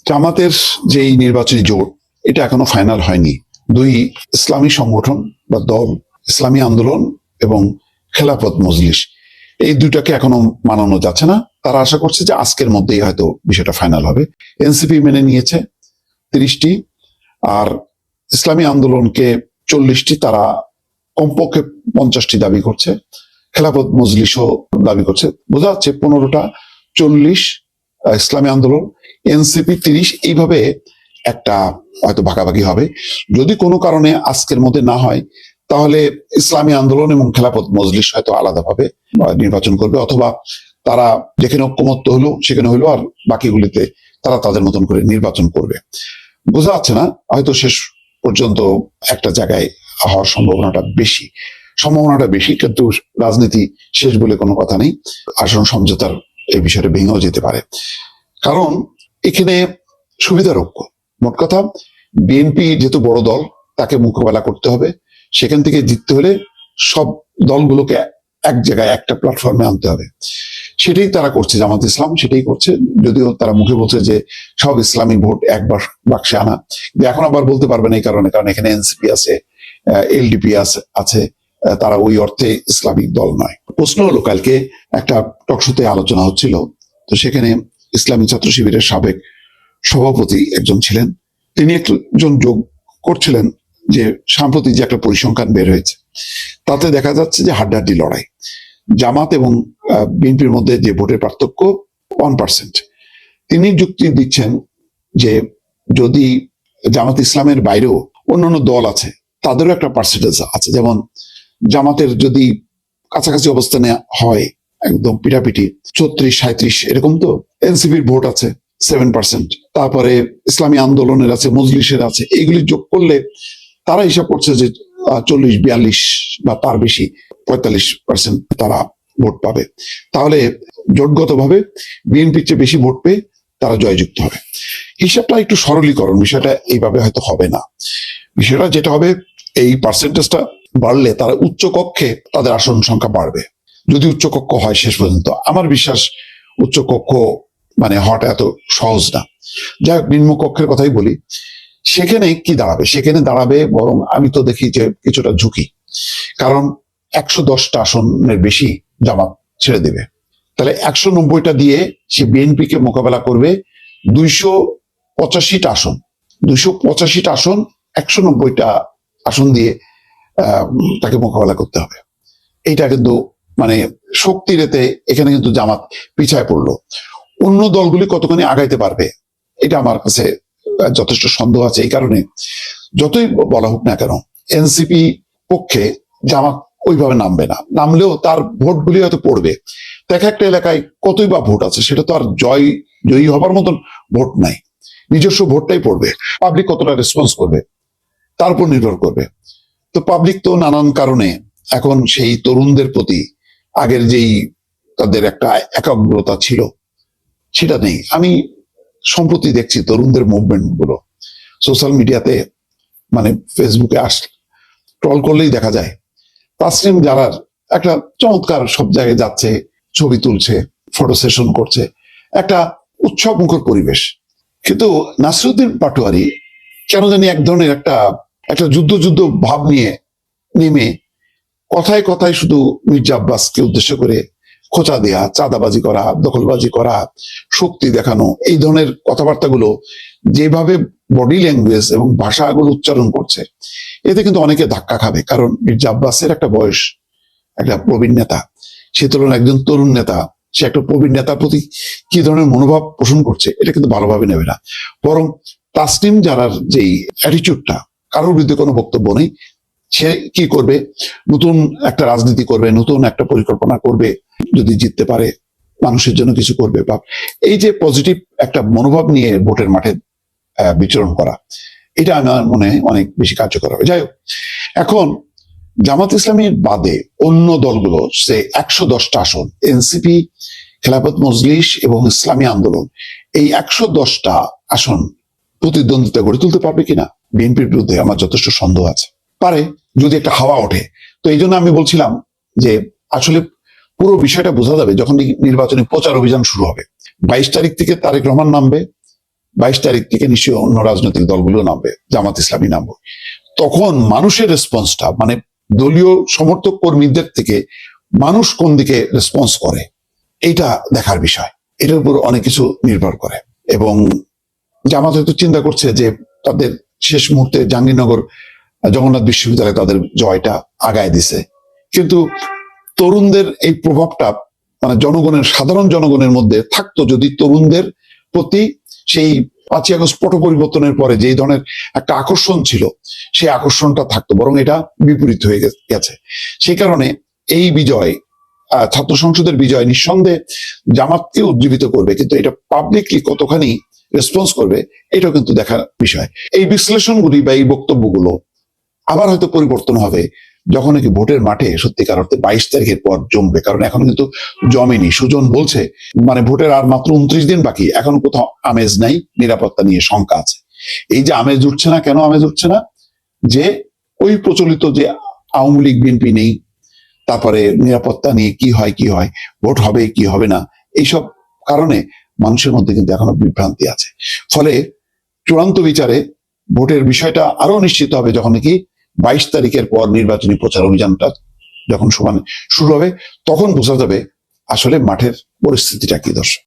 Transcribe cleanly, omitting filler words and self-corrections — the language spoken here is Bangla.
জামাতের যে নির্বাচনী জোট, এটা এখনো ফাইনাল হয়নি। দুই ইসলামী সংগঠন বা দল, ইসলামী আন্দোলন এবং খেলাফত মজলিস, এই দুটাকে এখনো মানানো যাচ্ছে না। তারা আশা করছে যে আজকের মধ্যেই হয়তো বিষয়টা ফাইনাল হবে। এনসিপি মেনে নিয়েছে 30টি, আর ইসলামী আন্দোলনকে 40টি, তারা কমপক্ষে 50টি দাবি করছে। খেলাফত মজলিসও দাবি করছে। বোঝা যাচ্ছে 15টা, 40 ইসলামী আন্দোলন, এনসিপি 30, এইভাবে একটা হয়তো ভাগাভাগি হবে। যদি কোনো কারণে আজকের মধ্যে না হয়, তাহলে ইসলামী আন্দোলন এবং খেলাফত মজলিস হয়তো আলাদাভাবে নির্বাচন করবে, অথবা তারা যেখানে ঐক্যমত্য হলো সেখানে হলো, আর বাকিগুলিতে তারা তাদের মতন করে নির্বাচন করবে। বোঝা যাচ্ছে না, হয়তো শেষ পর্যন্ত একটা জায়গায় হওয়ার সম্ভাবনাটা বেশি, কিন্তু রাজনীতি শেষ বলে কোনো কথা নেই। আসন সমঝোতার এই বিষয়টা ভেঙেও যেতে পারে, কারণ এখানে সুবিধার ঐক্য। মোট কথা, বিএনপি যেহেতু বড় দল, তাকে মোকাবেলা করতে হবে। সেখান থেকে জিততে হলে সব দলগুলোকে এক জায়গায়, একটা প্ল্যাটফর্মে আনতে হবে। সেটাই তারা করছে, জামাত ইসলাম সেটাই করছে। যদিও তারা মুখে বলছে যে সব ইসলামী ভোট একবার বাক্সে আনা, কিন্তু এখন আবার বলতে পারবে না এই কারণে, কারণ এখানে এনসিপি আছে, এলডিপি আছে, তারা ওই অর্থে ইসলামিক দল নয়। প্রশ্ন হলো, কালকে একটা টকশোতে আলোচনা হচ্ছিল, তো সেখানে ইসলামী ছাত্র শিবিরের সাবেক সভাপতি একজন ছিলেন, তিনি একজন যোগ করছিলেন যে সাম্প্রতিক যে একটা পরিসংখ্যান বের হয়েছে, তাতে দেখা যাচ্ছে যে হাড্ডাহাড্ডি লড়াই। জামাত এবং বিএনপির মধ্যে যে ভোটের পার্থক্য 1%। তিনি যুক্তি দিচ্ছেন যে যদি জামাত ইসলামের বাইরেও অন্যান্য দল আছে, তাদেরও একটা পার্সেন্টেজ আছে। যেমন জামাতের যদি কাছাকাছি অবস্থানে হয়, একদম পিটাপিটি 34-37 এরকম, তো এনসিপির ভোট আছে 7%, তারপরে ইসলামী আন্দোলনের আছে, মজলিসের আছে, এইগুলি যোগ করলে তারা হিসাব করছে যে 40-42 বা তার বেশি 45% তারা ভোট পাবে। তাহলে জোটগতভাবে বিএনপির চেয়ে বেশি ভোট পেয়ে তারা জয়যুক্ত হবে। হিসাবটা একটু সরলীকরণ, বিষয়টা এইভাবে হয়তো হবে না। বিষয়টা যেটা হবে, এই পার্সেন্টেজটা বাড়লে তারা উচ্চ কক্ষে তাদের আসন সংখ্যা বাড়বে, যদি উচ্চ কক্ষ হয় শেষ পর্যন্ত। আমার বিশ্বাস উচ্চ কক্ষ মানে হওয়াটা এত সহজ না। যাই হোক, নিম্ন কক্ষের কথাই বলি, সেখানে কি দাঁড়াবে? সেখানে দাঁড়াবে বরং আমি তো দেখি যে কিছুটা ঝুঁকি, কারণ 110টা আসনের বেশি জামাত ছেড়ে দেবে। তাহলে 190টা দিয়ে সে বিএনপি কে মোকাবেলা করবে 285টা আসন। 285টা আসন, 190টা আসন দিয়ে তাকে মোকাবেলা করতে হবে। এইটা কিন্তু মানে শক্তির এতে এখানে কিন্তু জামাত পিছায় পড়লো। অন্য দলগুলি কতখানি আগাইতে পারবে, এটা আমার কাছে যথেষ্ট সন্দেহ আছে। এই কারণে যতই বলা হোক না কেন, এনসিপি পক্ষে জামাত ওইভাবে নামবে না, নামলেও তার ভোটগুলি হয়তো পড়বে। দেখা একটা এলাকায় কতই বা ভোট আছে, সেটা তো আর জয়ী হবার মতন ভোট নাই, নিজস্ব ভোটটাই পড়বে। পাবলিক কতটা রেসপন্স করবে তার উপর নির্ভর করবে। তো পাবলিক তো নানান কারণে এখন সেই তরুণদের প্রতি আগের যেই তাদের একটা একাগ্রতা ছিল সেটা নেই। আমি সম্প্রতি দেখছি তরুণদের মুভমেন্ট গুলো সোশ্যাল মিডিয়াতে, মানে ফেসবুকে ট্রল করলেই দেখা যায় তাসনিম জারার একটা চমৎকার, সব জায়গায় যাচ্ছে, ছবি তুলছে, ফটো সেশন করছে, একটা উৎসব মুখর পরিবেশ। কিন্তু নাসিরউদ্দিন পাটোয়ারি কেন জানি এক ধরনের একটা যুদ্ধ ভাব নিয়ে নেমে কথায় কথায় শুধু মির্জা আব্বাসকে উদ্দেশ্য করে খোঁচা দেয়া, চাঁদাবাজি করা, দখলবাজি করা, শক্তি দেখানো, এই ধরনের কথাবার্তাগুলো যেভাবে বডি ল্যাঙ্গুয়েজ এবং ভাষাগুলো উচ্চারণ করছে, এতে কিন্তু অনেকে ধাক্কা খাবে। কারণ মির্জা আব্বাসের একটা বয়স, একটা প্রবীণ নেতা, সে তুলনায় একজন তরুণ নেতা, সে একটা প্রবীণ নেতার প্রতি কি ধরনের মনোভাব পোষণ করছে, এটা কিন্তু ভালোভাবে নেবে না। বরং তাসনিম জারার যেই অ্যাটিটিউডটা, কারোর বিরুদ্ধে কোনো বক্তব্য নেই, সে কি করবে, নতুন একটা রাজনীতি করবে, নতুন একটা পরিকল্পনা করবে, যদি জিততে পারে মানুষের জন্য কিছু করবে। বা এই যে পজিটিভ একটা মনোভাব নিয়ে ভোটের মাঠে বিচরণ করা, এটা আমার মনে হয় অনেক বেশি কার্যকর হবে। যাই হোক, এখন জামাত ইসলামীর বাদে অন্য দলগুলো, সে 110টা আসন, এনসিপি, খেলাফত মজলিস এবং ইসলামী আন্দোলন, এই 110টা আসন প্রতিদ্বন্দ্বিতা গড়ে তুলতে পারবে কিনা বিএনপির বিরুদ্ধে আমার যথেষ্ট সন্দেহ আছে। পারে, যদি একটা হাওয়া ওঠে। তো এই জন্য আমি বলছিলাম যে আসলে পুরো বিষয়টা বোঝা যাবে যখন নির্বাচনী প্রচার অভিযান শুরু হবে। 22 তারিখ থেকে তারেক রহমান নামবে, 22 তারিখ থেকে নিশ্চয়ই অন্য রাজনৈতিক দলগুলো নামবে, জামাত ইসলামী নামবে। তখন মানুষের রেসপন্সটা, মানে দলীয় সমর্থক কর্মীদের থেকে মানুষ কোন দিকে রেসপন্স করে, এইটা দেখার বিষয়। এটার উপর অনেক কিছু নির্ভর করে। এবং জামাত হয়তো চিন্তা করছে যে তাদের শেষ মুহূর্তে জাহাঙ্গীরনগর জগন্নাথ বিশ্ববিদ্যালয়ে তাদের জয়টা আগায় দিছে, কিন্তু তরুণদের এই প্রভাবটা মানে জনগণের, সাধারণ জনগণের মধ্যে থাকতো যদি তরুণদের প্রতি সেই 5ই আগস্ট পট পরিবর্তনের পরে যে ধরনের একটা আকর্ষণ ছিল, সেই আকর্ষণটা থাকতো, বরং এটা বিপরীত হয়ে গেছে। সেই কারণে এই বিজয়, ছাত্র সংসদের বিজয় নিঃসন্দেহে জামাতকে উজ্জীবিত করবে, কিন্তু এটা পাবলিকলি কতখানি রেসপন্স করবে এটাও কিন্তু দেখার বিষয়। এই বিশ্লেষণগুলি বা এই বক্তব্যগুলো আবার হয়তো পরিবর্তন হবে যখন নাকি ভোটের মাঠে সত্যিকার অর্থে 22 তারিখের পর জমবে। কারণ এখন কিন্তু জমেনি। সুজন বলছে মানে ভোটের আর মাত্র 29 দিন বাকি, এখন কোথাও আমেজ নাই, নিরাপত্তা নিয়ে শঙ্কা আছে। এই যে আমেজ উঠছে না, কেন আমেজ উঠছে না? যে ওই প্রচলিত যে আওয়ামী লীগ বিএনপি নেই, তারপরে নিরাপত্তা নিয়ে কি হয়, ভোট হবে কি হবে না, এইসব কারণে মানুষের মধ্যে কিন্তু এখনো বিভ্রান্তি আছে। ফলে চূড়ান্ত বিচারে ভোটের বিষয়টা আরো নিশ্চিত হবে যখন নাকি 22 তারিখের পর নির্বাচনী প্রচার অভিযানটা যখন সমানে শুরু হবে, তখন বোঝা যাবে আসলে মাঠের পরিস্থিতিটা কি। দর্শক।